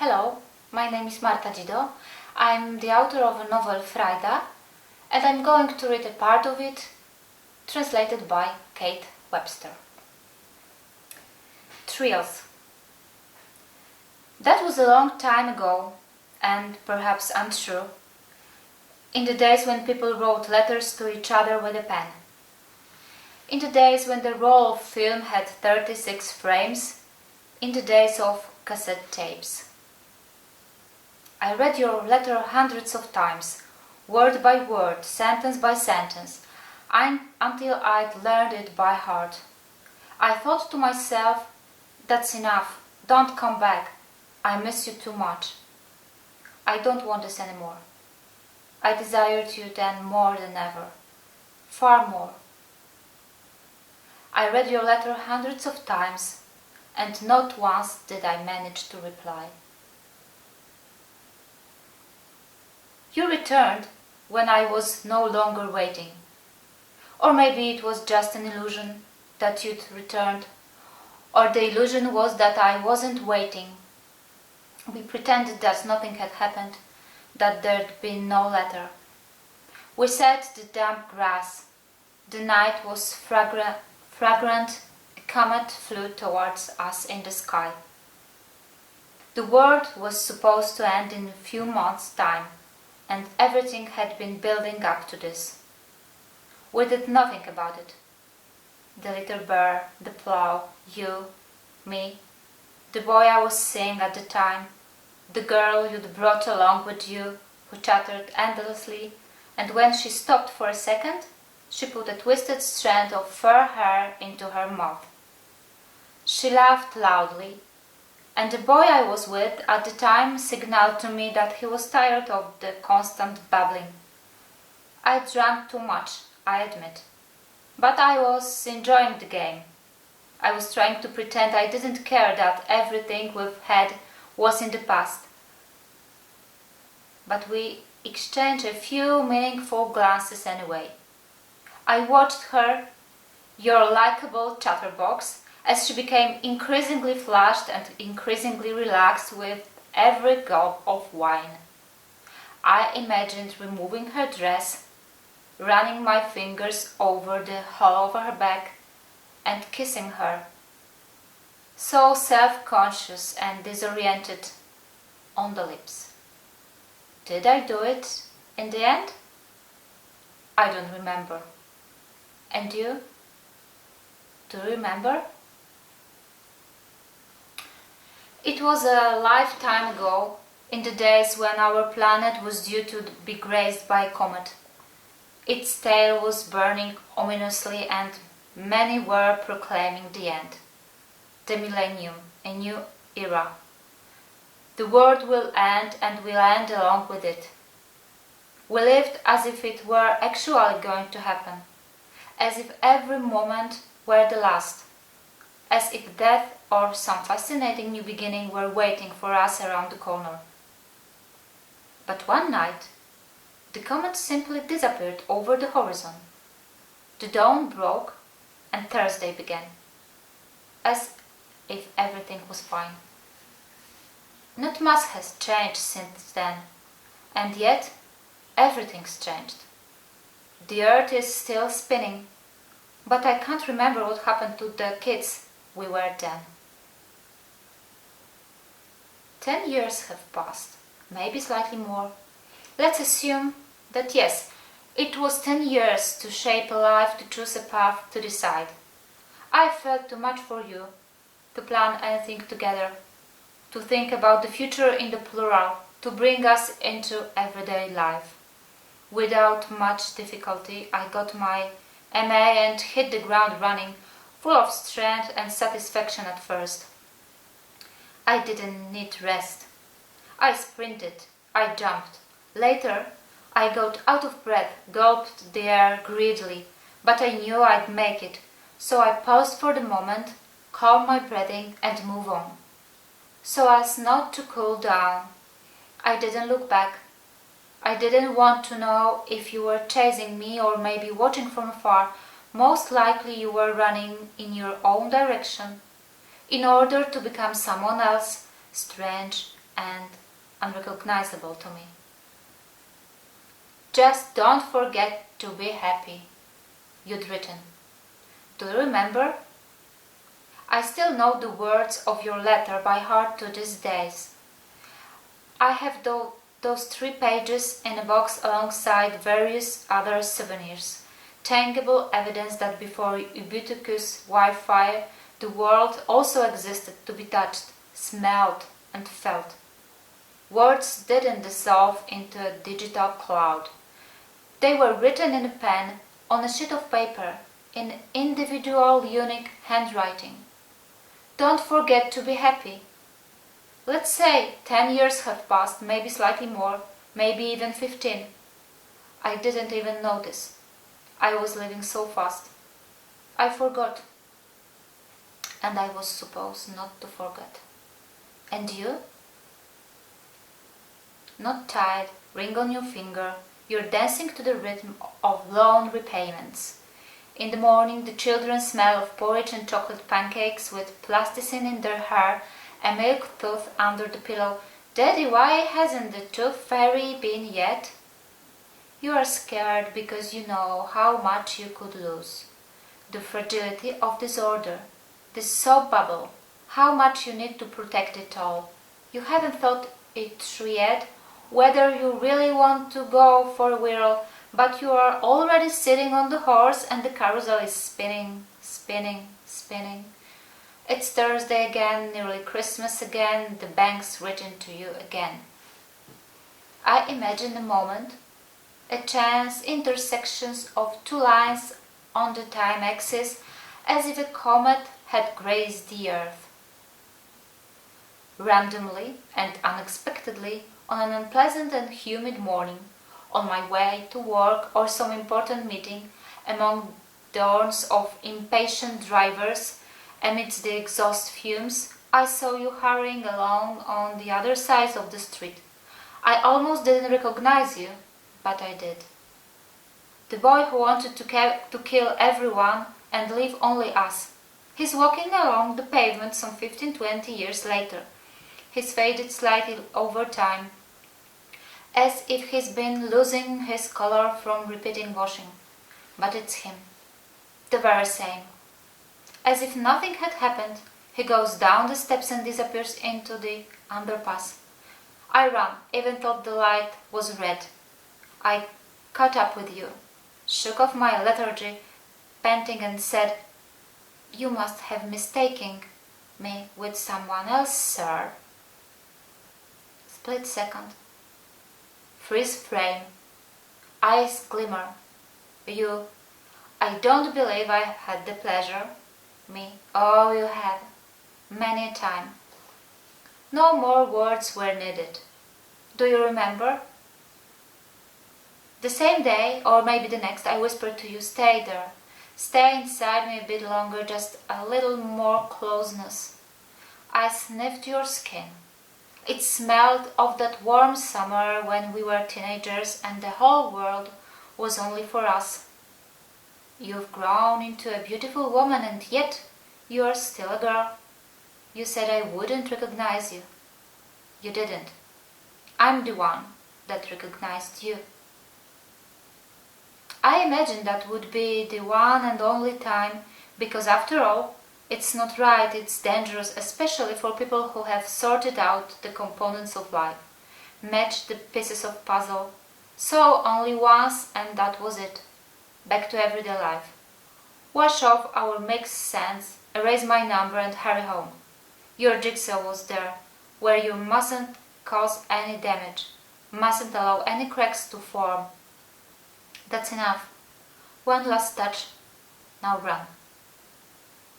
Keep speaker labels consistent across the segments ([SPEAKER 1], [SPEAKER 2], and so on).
[SPEAKER 1] Hello, my name is Marta Dzido. I'm the author of a novel Frajda, and I'm going to read a part of it, translated by Kate Webster. Thrills. That was a long time ago, and perhaps untrue, in the days when people wrote letters to each other with a pen. In the days when the roll of film had 36 frames, in the days of cassette tapes. I read your letter hundreds of times, word by word, sentence by sentence, until I'd learned it by heart. I thought to myself, that's enough, don't come back, I miss you too much. I don't want this anymore. I desired you then more than ever, far more. I read your letter hundreds of times, and not once did I manage to reply. You returned when I was no longer waiting. Or maybe it was just an illusion that you'd returned, or the illusion was that I wasn't waiting. We pretended that nothing had happened, that there'd been no letter. We sat the damp grass. The night was fragrant. A comet flew towards us in the sky. The world was supposed to end in a few months' time, and everything had been building up to this. We did nothing about it. The little bear, the plow, you, me, the boy I was seeing at the time, the girl you'd brought along with you, who chattered endlessly, and when she stopped for a second, she put a twisted strand of fur hair into her mouth. She laughed loudly, and the boy I was with at the time signaled to me that he was tired of the constant babbling. I drank too much, I admit, but I was enjoying the game. I was trying to pretend I didn't care that everything we've had was in the past. But we exchanged a few meaningful glances anyway. I watched her, your likable chatterbox, as she became increasingly flushed and increasingly relaxed with every gulp of wine. I imagined removing her dress, running my fingers over the hollow of her back, and kissing her, so self-conscious and disoriented, on the lips. Did I do it in the end? I don't remember. And you? Do you remember? It was a lifetime ago, in the days when our planet was due to be grazed by a comet. Its tail was burning ominously, and many were proclaiming the end. The millennium, a new era. The world will end, and we'll end along with it. We lived as if it were actually going to happen, as if every moment were the last, as if death or some fascinating new beginning were waiting for us around the corner. But one night, the comet simply disappeared over the horizon. The dawn broke, and Thursday began, as if everything was fine. Not much has changed since then, and yet everything's changed. The earth is still spinning, but I can't remember what happened to the kids we were then. 10 years have passed, maybe slightly more. Let's assume that yes, it was 10 years to shape a life, to choose a path, to decide. I felt too much for you, to plan anything together, to think about the future in the plural, to bring us into everyday life. Without much difficulty, I got my MA and hit the ground running, full of strength and satisfaction at first. I didn't need rest. I sprinted, I jumped. Later, I got out of breath, gulped the air greedily, but I knew I'd make it, so I paused for the moment, calmed my breathing, and moved on, so as not to cool down. I didn't look back. I didn't want to know if you were chasing me or maybe watching from afar. Most likely you were running in your own direction, in order to become someone else, strange, and unrecognizable to me. Just don't forget to be happy, you'd written. Do you remember? I still know the words of your letter by heart to these days. I have those 3 pages in a box alongside various other souvenirs, tangible evidence that before ubiquitous Wi-Fi, the world also existed to be touched, smelled and felt. Words didn't dissolve into a digital cloud. They were written in a pen, on a sheet of paper, in individual, unique handwriting. Don't forget to be happy. Let's say 10 years have passed, maybe slightly more, maybe even 15. I didn't even notice. I was living so fast. I forgot. And I was supposed not to forget. And you? Not tied, ring on your finger, you're dancing to the rhythm of loan repayments. In the morning the children smell of porridge and chocolate pancakes with plasticine in their hair, a milk tooth under the pillow. Daddy, why hasn't the tooth fairy been yet? You are scared because you know how much you could lose. The fragility of disorder, this soap bubble, how much you need to protect it all. You haven't thought it through yet, whether you really want to go for a whirl, but you are already sitting on the horse and the carousel is spinning, spinning, spinning. It's Thursday again, nearly Christmas again, the bank's written to you again. I imagine a moment, a chance intersections of 2 lines on the time axis, as if a comet had grazed the earth. Randomly and unexpectedly, on an unpleasant and humid morning, on my way to work or some important meeting, among dorms of impatient drivers, amidst the exhaust fumes, I saw you hurrying along on the other side of the street. I almost didn't recognize you, but I did. The boy who wanted to kill everyone and leave only us. He's walking along the pavement some 15-20 years later. He's faded slightly over time, as if he's been losing his color from repeating washing. But it's him, the very same. As if nothing had happened, he goes down the steps and disappears into the underpass. I ran, even thought the light was red. I caught up with you, shook off my lethargy, panting, and said, "You must have mistaken me with someone else, sir." Split second. Freeze frame. Eyes glimmer. You. I don't believe I had the pleasure. Me. Oh, you had. Many a time. No more words were needed. Do you remember? The same day, or maybe the next, I whispered to you, "Stay there. Stay inside me a bit longer, just a little more closeness." I sniffed your skin. It smelled of that warm summer when we were teenagers and the whole world was only for us. You've grown into a beautiful woman and yet you are still a girl. You said I wouldn't recognize you. You didn't. I'm the one that recognized you. I imagined that would be the one and only time, because after all, it's not right, it's dangerous, especially for people who have sorted out the components of life, matched the pieces of puzzle, saw only once and that was it. Back to everyday life. Wash off our mixed sands, erase my number and hurry home. Your jigsaw was there, where you mustn't cause any damage, mustn't allow any cracks to form. That's enough. One last touch. Now run.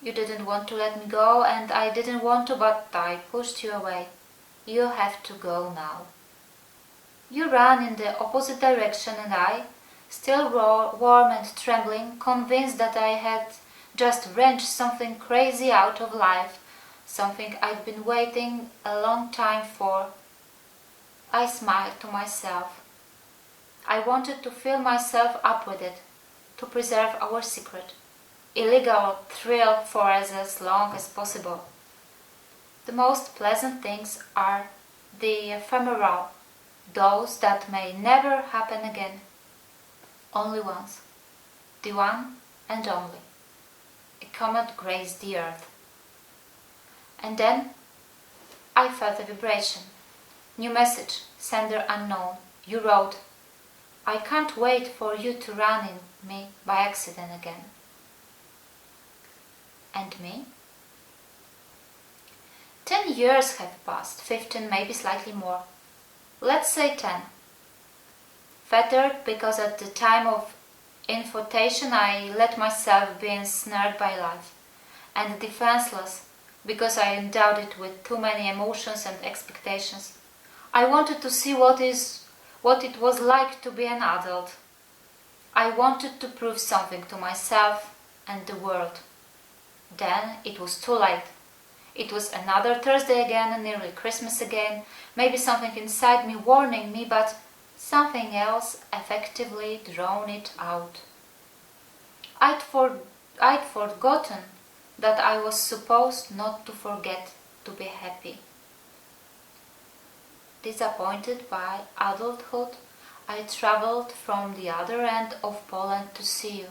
[SPEAKER 1] You didn't want to let me go, and I didn't want to, but I pushed you away. You have to go now. You ran in the opposite direction, and I, still warm and trembling, convinced that I had just wrenched something crazy out of life, something I'd been waiting a long time for. I smiled to myself. I wanted to fill myself up with it, to preserve our secret. Illegal thrill for as long as possible. The most pleasant things are the ephemeral, those that may never happen again. Only once, the one and only. A comet grazed the earth. And then I felt a vibration. New message, sender unknown. You wrote, I can't wait for you to run in me by accident again. And me? 10 years have passed, 15, maybe slightly more. Let's say 10. Fettered because at the time of invitation I let myself be ensnared by life, and defenseless because I endowed it with too many emotions and expectations. I wanted to see what it was like to be an adult. I wanted to prove something to myself and the world. Then it was too late. It was another Thursday again and nearly Christmas again, maybe something inside me warning me, but something else effectively drowned it out. I'd forgotten that I was supposed not to forget to be happy. Disappointed by adulthood, I travelled from the other end of Poland to see you.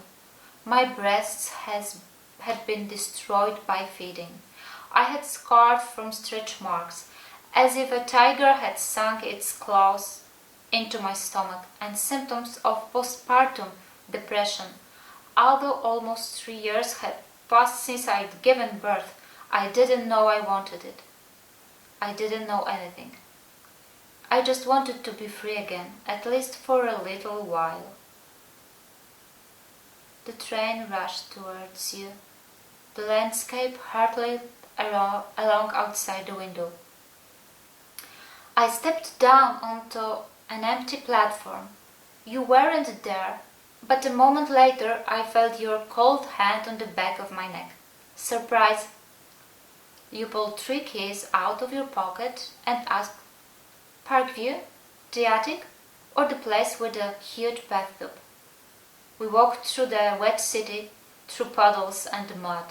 [SPEAKER 1] My breasts had been destroyed by feeding. I had scars from stretch marks, as if a tiger had sunk its claws into my stomach, and symptoms of postpartum depression. Although almost 3 years had passed since I'd given birth, I didn't know I wanted it. I didn't know anything. I just wanted to be free again, at least for a little while. The train rushed towards you. The landscape hurtled along outside the window. I stepped down onto an empty platform. You weren't there, but a moment later I felt your cold hand on the back of my neck. Surprise! You pulled 3 keys out of your pocket and asked, Parkview, the attic, or the place with the huge bathtub? We walked through the wet city, through puddles and mud.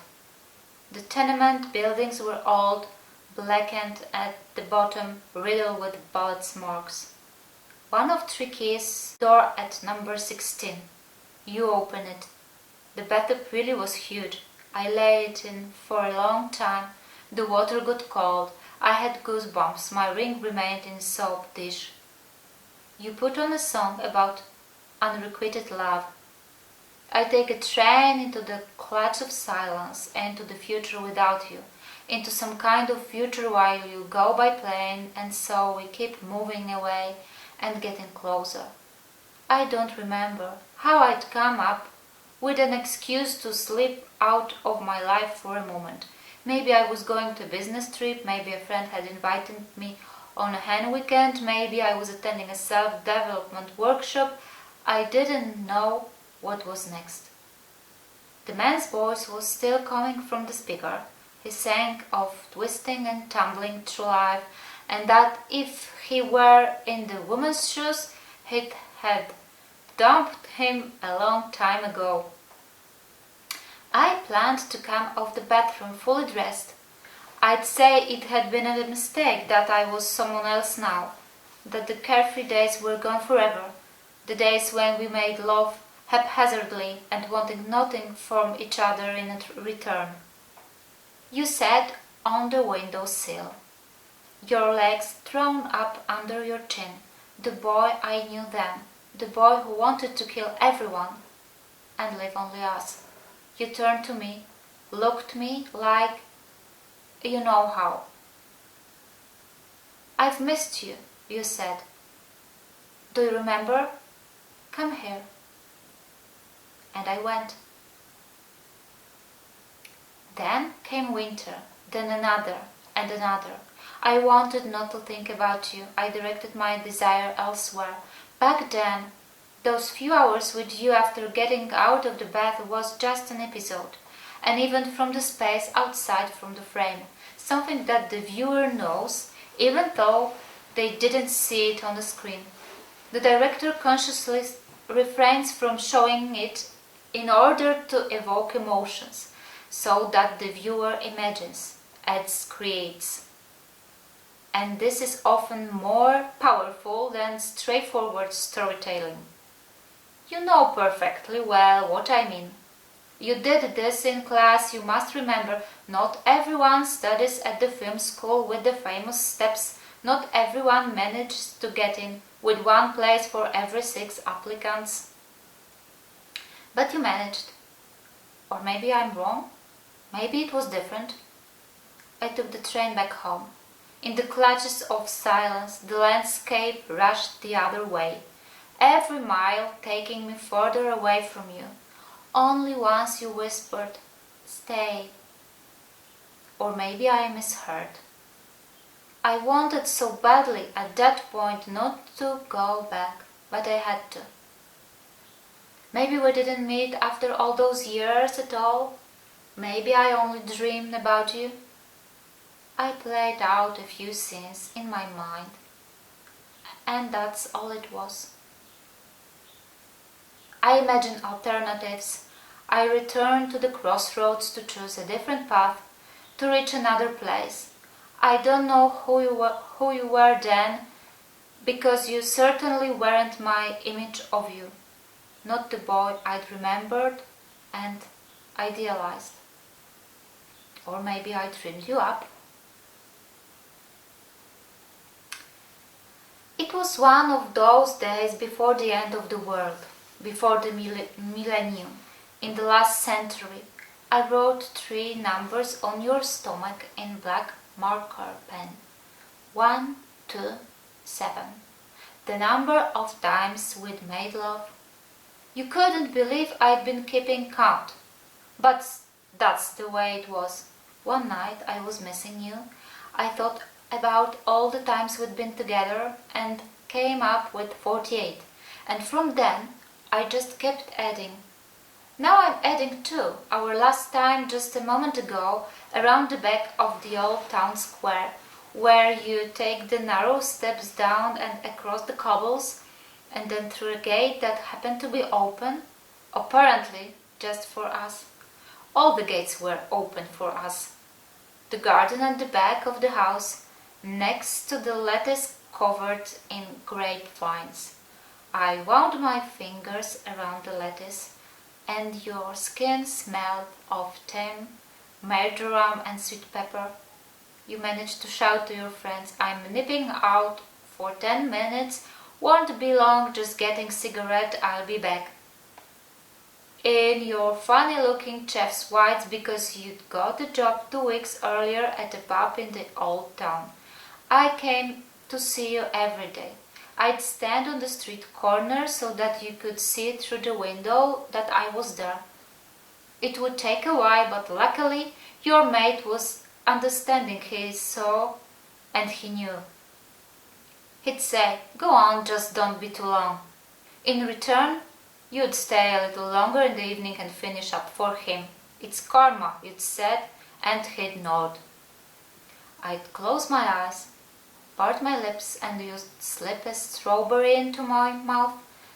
[SPEAKER 1] The tenement buildings were old, blackened at the bottom, riddled with bullet marks. One of 3 keys, door at number 16. You opened it. The bathtub really was huge. I lay it in for a long time. The water got cold. I had goosebumps. My ring remained in the soap dish. You put on a song about unrequited love. I take a train into the clutch of silence, into the future without you, into some kind of future while you go by plane, and so we keep moving away and getting closer. I don't remember how I'd come up with an excuse to slip out of my life for a moment. Maybe I was going to a business trip, maybe a friend had invited me on a hen weekend, maybe I was attending a self-development workshop. I didn't know what was next. The man's voice was still coming from the speaker. He sang of twisting and tumbling through life, and that if he were in the woman's shoes, it had dumped him a long time ago. I planned to come off the bathroom fully dressed. I'd say it had been a mistake, that I was someone else now, that the carefree days were gone forever, the days when we made love haphazardly and wanting nothing from each other in return. You sat on the window sill, your legs thrown up under your chin, the boy I knew then, the boy who wanted to kill everyone and leave only us. You turned to me, looked me like you know how. I've missed you, you said. Do you remember? Come here. And I went. Then came winter, then another and another. I wanted not to think about you. I directed my desire elsewhere. Back then, those few hours with you after getting out of the bath was just an episode, an event from the space outside from the frame, something that the viewer knows, even though they didn't see it on the screen. The director consciously refrains from showing it in order to evoke emotions, so that the viewer imagines, adds, creates. and this is often more powerful than straightforward storytelling. You know perfectly well what I mean. You did this in class, you must remember. Not everyone studies at the film school with the famous steps. Not everyone manages to get in, with one place for every 6 applicants. But you managed. Or maybe I'm wrong. Maybe it was different. I took the train back home. In the clutches of silence, the landscape rushed the other way, every mile taking me further away from you. Only once you whispered, "Stay." Or maybe I misheard. I wanted so badly at that point not to go back, but I had to. Maybe we didn't meet after all those years at all. Maybe I only dreamed about you. I played out a few scenes in my mind, and that's all it was. I imagined alternatives. I returned to the crossroads to choose a different path, to reach another place. I don't know who you were then, because you certainly weren't my image of you, not the boy I'd remembered and idealized. Or maybe I dreamed you up. It was one of those days before the end of the world, before the millennium, in the last century. I wrote 3 numbers on your stomach in black marker pen. 1, 2, 7. The number of times we'd made love. You couldn't believe I'd been keeping count. But that's the way it was. One night I was missing you. I thought about all the times we'd been together and came up with 48. And from then I just kept adding. Now I'm adding 2, our last time just a moment ago, around the back of the old town square, where you take the narrow steps down and across the cobbles, and then through a gate that happened to be open, apparently just for us. All the gates were open for us. The garden at the back of the house, next to the lattice covered in grapevines. I wound my fingers around the lattice, and your skin smelled of thyme, marjoram and sweet pepper. You managed to shout to your friends, "I'm nipping out for 10 minutes, won't be long, just getting cigarette, I'll be back." In your funny-looking chef's whites because you'd got a job 2 weeks earlier at a pub in the old town. I came to see you every day. I'd stand on the street corner so that you could see through the window that I was there. It would take a while, but luckily your mate was understanding. He saw and he knew. He'd say, "Go on, just don't be too long." In return, you'd stay a little longer in the evening and finish up for him. "It's karma," you'd said, and he'd nod. I'd close my eyes, part my lips, and you'd slip a strawberry into my mouth,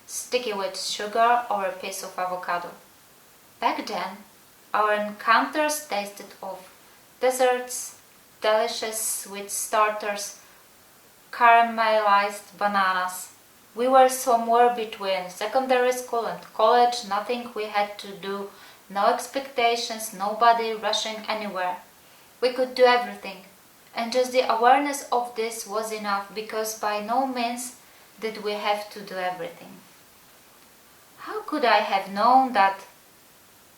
[SPEAKER 1] sticky with sugar, or a piece of avocado. Back then, our encounters tasted of desserts, delicious sweet starters, caramelized bananas. We were somewhere between secondary school and college, nothing we had to do, no expectations, nobody rushing anywhere. We could do everything, and just the awareness of this was enough, because by no means did we have to do everything. How could I have known that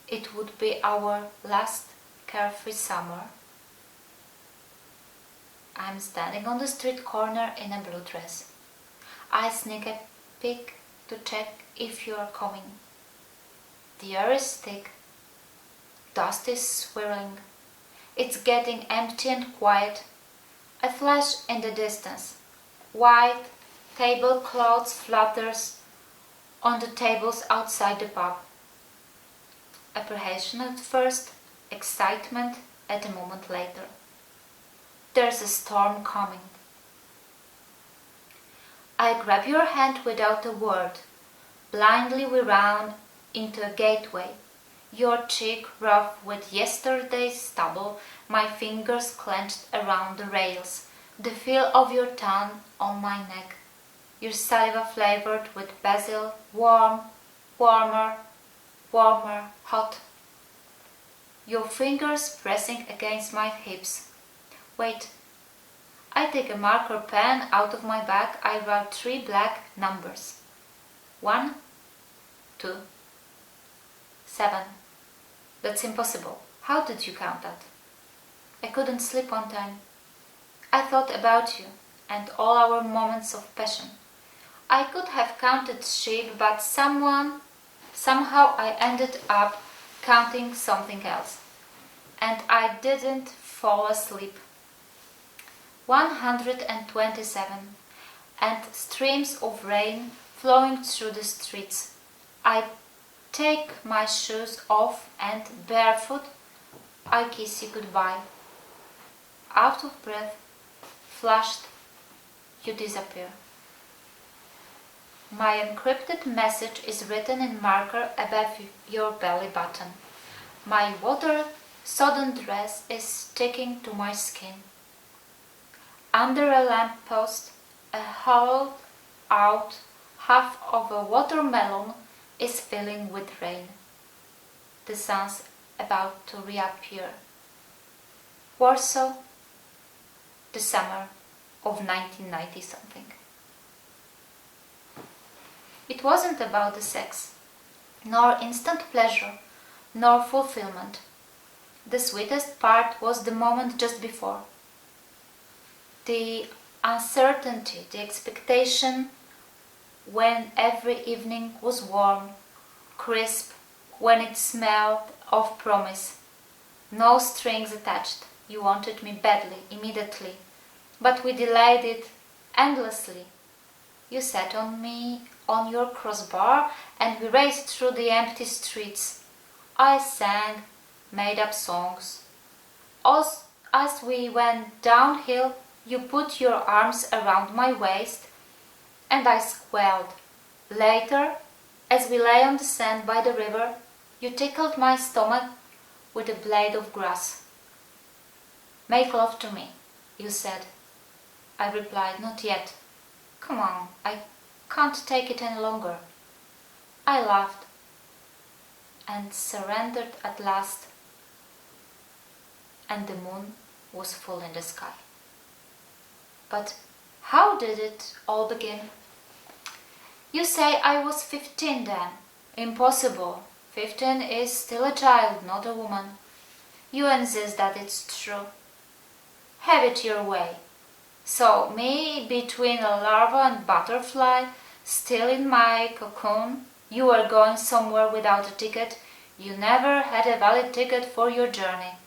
[SPEAKER 1] it would be our last carefree summer? I'm standing on the street corner in a blue dress. I sneak a peek to check if you are coming. The air is thick. Dust is swirling. It's getting empty and quiet. A flash in the distance. White tablecloths flutters on the tables outside the pub. Apprehension at first, excitement at a moment later. There's a storm coming. I grab your hand without a word. Blindly we round into a gateway. Your cheek rough with yesterday's stubble, my fingers clenched around the rails. the feel of your tongue on my neck, your saliva flavored with basil, warm, warmer, warmer, hot. Your fingers pressing against my hips. Wait. I take a marker pen out of my bag. I write 3 black numbers. 1, 2, 7. That's impossible. How did you count that? I couldn't sleep one time. I thought about you and all our moments of passion. I could have counted sheep, but somehow I ended up counting something else. And I didn't fall asleep. 127, and streams of rain flowing through the streets. I take my shoes off and barefoot I kiss you goodbye. Out of breath, flushed, you disappear. My encrypted message is written in marker above your belly button. My water-sodden dress is sticking to my skin. Under a lamppost, a hollowed-out half of a watermelon is filling with rain. The sun's about to reappear. Warsaw, the summer of 1990-something. It wasn't about the sex, nor instant pleasure, nor fulfillment. The sweetest part was the moment just before. The uncertainty, the expectation when every evening was warm, crisp, when it smelled of promise. No strings attached. You wanted me badly, immediately, but we delayed it endlessly. You sat on me on your crossbar and we raced through the empty streets. I sang made-up songs. As we went downhill, you put your arms around my waist and I squealed. Later, as we lay on the sand by the river, you tickled my stomach with a blade of grass. "Make love to me," you said. I replied, "Not yet. Come on, I can't take it any longer." I laughed and surrendered at last, and the moon was full in the sky. But how did it all begin? You say I was 15 then. Impossible. 15 is still a child, not a woman. You insist that it's true. Have it your way. So, me between a larva and butterfly, still in my cocoon, you were going somewhere without a ticket. You never had a valid ticket for your journey.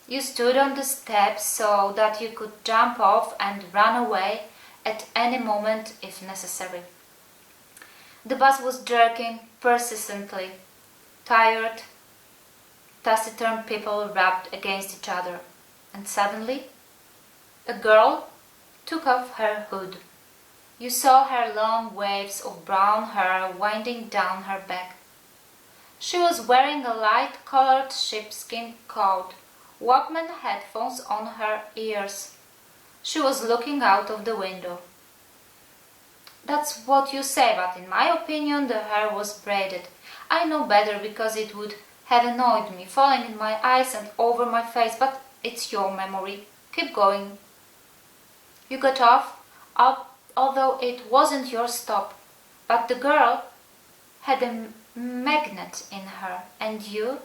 [SPEAKER 1] You stood on the steps so that you could jump off and run away at any moment if necessary. The bus was jerking persistently. Tired, taciturn people rubbed against each other, and suddenly a girl took off her hood. You saw her long waves of brown hair winding down her back. She was wearing a light-colored sheepskin coat, Walkman headphones on her ears. She was looking out of the window. That's what you say, but in my opinion the hair was braided. I know better because it would have annoyed me, falling in my eyes and over my face, but it's your memory. Keep going. You got off, although it wasn't your stop, but the girl had a magnet in her, and you,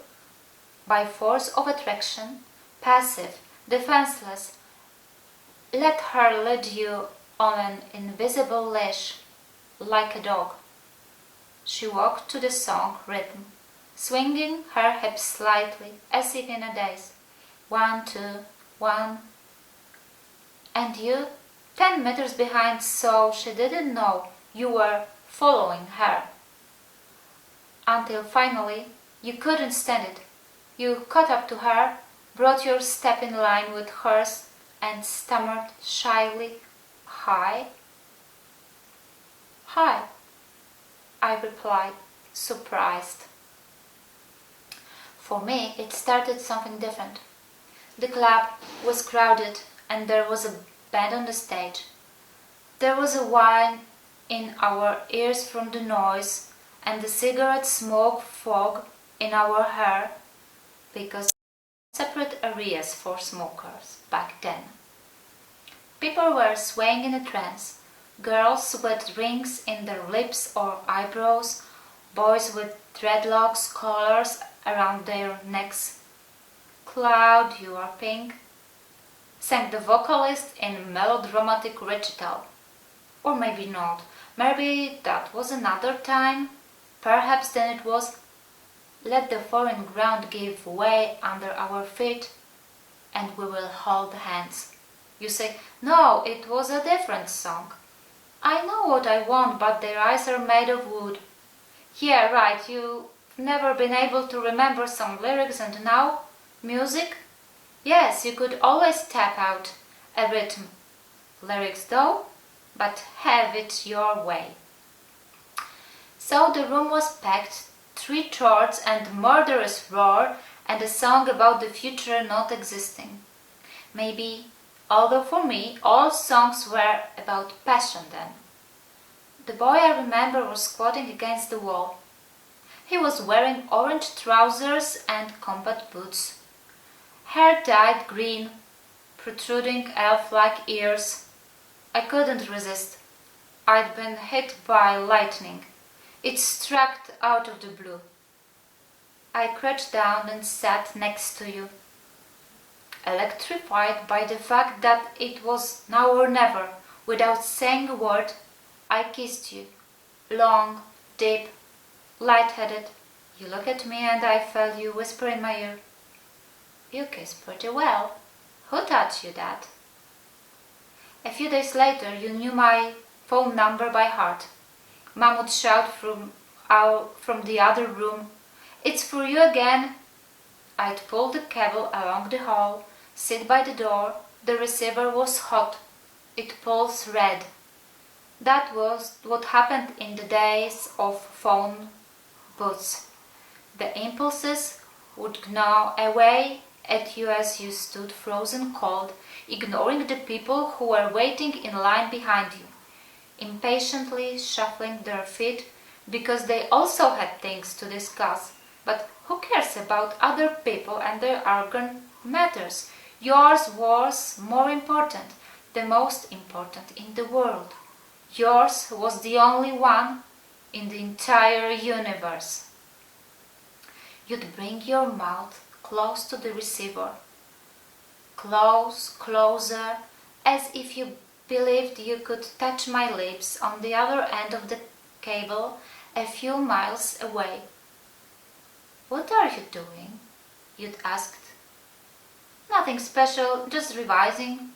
[SPEAKER 1] by force of attraction, passive, defenseless, let her lead you on an invisible leash, like a dog. She walked to the song rhythm, swinging her hips slightly, as if in a daze. 1, 2, 1. And you, 10 meters behind, so she didn't know you were following her. Until finally, you couldn't stand it. You caught up to her, brought your step in line with hers, and stammered shyly, "Hi." "Hi," I replied, surprised. For me, it started something different. The club was crowded and there was a band on the stage. There was a whine in our ears from the noise and the cigarette smoke fog in our hair, because separate areas for smokers back then. People were swaying in a trance, girls with rings in their lips or eyebrows, boys with dreadlocks, collars around their necks. "Cloud, you are pink," sang the vocalist in melodramatic recital. Or maybe not. Maybe that was another time. Perhaps then it was "Let the foreign ground give way under our feet, and we will hold hands." You say, "No, it was a different song." "I know what I want, but their eyes are made of wood." Yeah, right, you've never been able to remember some lyrics, and now music? Yes, you could always tap out a rhythm. Lyrics though, but have it your way. So the room was packed, 3 chords and murderous roar, and a song about the future not existing. Maybe, although for me all songs were about passion then. The boy I remember was squatting against the wall. He was wearing orange trousers and combat boots, hair dyed green, protruding elf-like ears. I couldn't resist. I'd been hit by lightning. It struck out of the blue. I crouched down and sat next to you, electrified by the fact that it was now or never. Without saying a word, I kissed you, long, deep, light-headed. You looked at me and I felt you whisper in my ear, "You kiss pretty well. Who taught you that?" A few days later you knew my phone number by heart. Mom would shout from the other room, "It's for you again." I'd pull the cable along the hall, sit by the door. The receiver was hot. It pulsed red. That was what happened in the days of phone booths. The impulses would gnaw away at you as you stood frozen cold, ignoring the people who were waiting in line behind you, impatiently shuffling their feet because they also had things to discuss. But who cares about other people and their arrogant matters? Yours was more important, the most important in the world. Yours was the only one in the entire universe. You'd bring your mouth close to the receiver, closer, as if you believed you could touch my lips on the other end of the cable a few miles away. "What are you doing?" you'd asked. "Nothing special, just revising."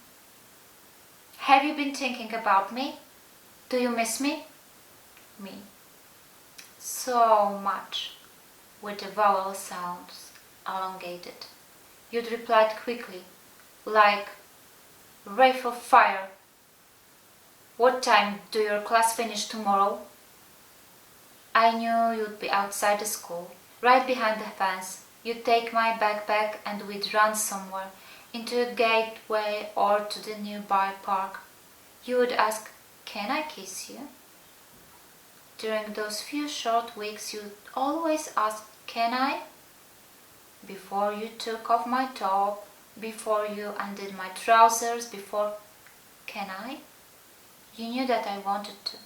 [SPEAKER 1] "Have you been thinking about me? Do you miss me?" Me. "So much," with the vowel sounds elongated. You'd replied quickly, like wraith of fire. "What time do your class finish tomorrow?" I knew you'd be outside the school, right behind the fence. You'd take my backpack and we'd run somewhere, into a gateway or to the nearby park. You would ask, "Can I kiss you?" During those few short weeks you'd always ask, "Can I?" Before you took off my top, before you undid my trousers, before "Can I?" You knew that I wanted to,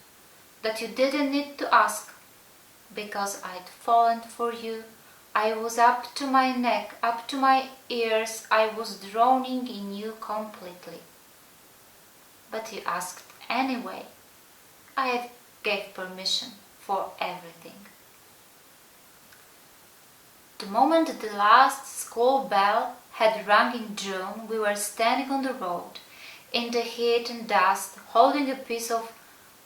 [SPEAKER 1] that you didn't need to ask. Because I'd fallen for you, I was up to my neck, up to my ears, I was drowning in you completely. But you asked anyway. I gave permission for everything. The moment the last school bell had rung in June, we were standing on the road, in the heat and dust, holding a piece of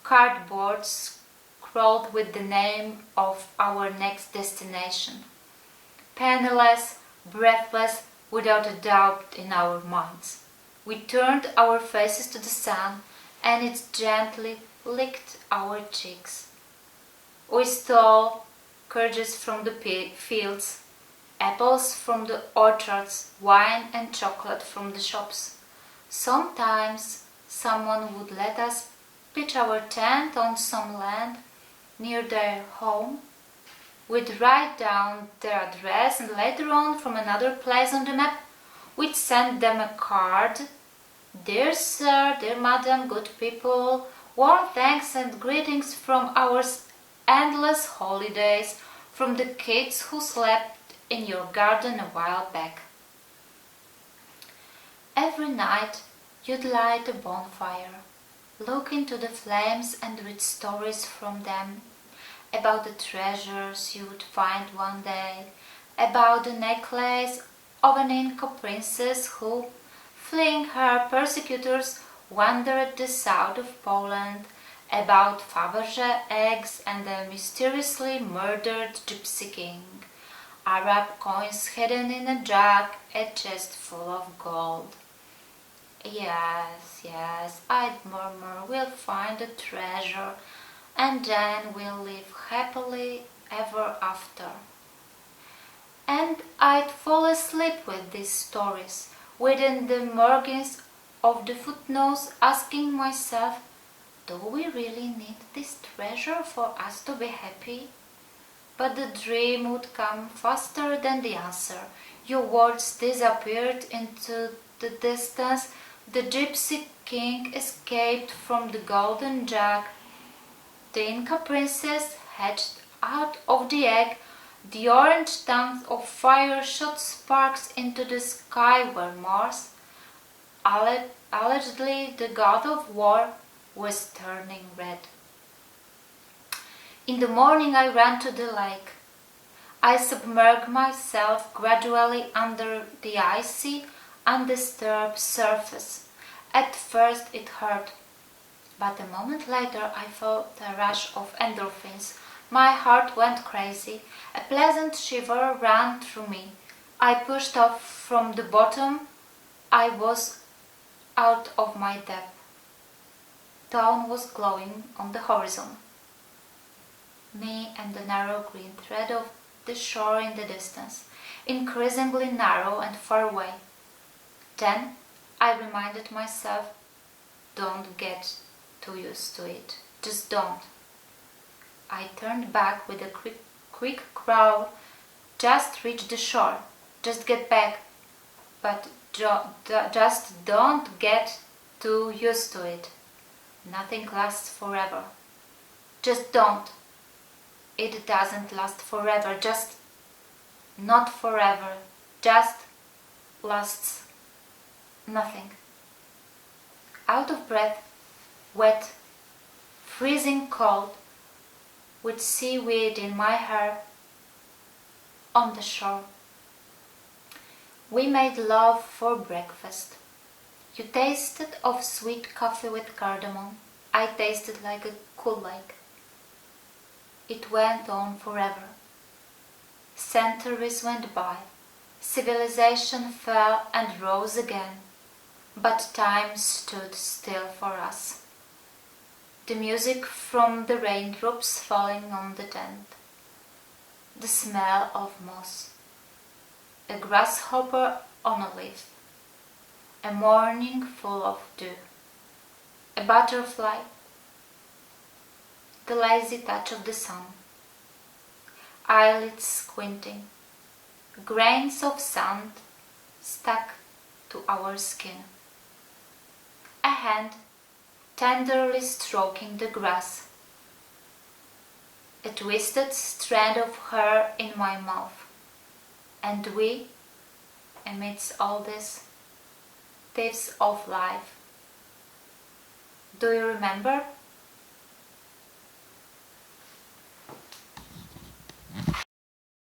[SPEAKER 1] cardboard scrawled with the name of our next destination. Penniless, breathless, without a doubt in our minds. We turned our faces to the sun, and it gently licked our cheeks. We stole courges from the fields, apples from the orchards, wine and chocolate from the shops. Sometimes someone would let us pitch our tent on some land near their home. We'd write down their address, and later on, from another place on the map, we'd send them a card. Dear sir, dear madam, good people, warm thanks and greetings from our endless holidays, from the kids who slept in your garden a while back. Every night you'd light a bonfire, look into the flames and read stories from them, about the treasures you would find one day, about the necklace of an Inca princess who, fleeing her persecutors, wandered the south of Poland, about Fabergé eggs and a mysteriously murdered gypsy king, Arab coins hidden in a jug, a chest full of gold. Yes, yes, I'd murmur, we'll find a treasure, and then we'll live happily ever after. And I'd fall asleep with these stories, within the margins of the footnotes, asking myself, do we really need this treasure for us to be happy? But the dream would come faster than the answer. Your words disappeared into the distance. The gypsy king escaped from the golden jug. The Inca princess hatched out of the egg. The orange tongues of fire shot sparks into the sky where Mars, allegedly the god of war, was turning red. In the morning I ran to the lake. I submerged myself gradually under the icy, undisturbed surface. At first it hurt, but a moment later I felt a rush of endorphins. My heart went crazy. A pleasant shiver ran through me. I pushed off from the bottom. I was out of my depth. Dawn was glowing on the horizon. Me and the narrow green thread of the shore in the distance, increasingly narrow and far away. Then I reminded myself, don't get too used to it. Just don't. I turned back with a quick growl. Just reach the shore. Just get back. But just don't get too used to it. Nothing lasts forever. Just don't. It doesn't last forever. Just not forever. Just lasts nothing. Out of breath, wet, freezing cold, with seaweed in my hair, on the shore. We made love for breakfast. You tasted of sweet coffee with cardamom. I tasted like a Kool-Aid. It went on forever. Centuries went by. Civilization fell and rose again. But time stood still for us. The music from the raindrops falling on the tent. The smell of moss. A grasshopper on a leaf. A morning full of dew. A butterfly. The lazy touch of the sun. Eyelids squinting. Grains of sand stuck to our skin. A hand tenderly stroking the grass. A twisted strand of hair in my mouth. And we, amidst all this, thieves of life. Do you remember?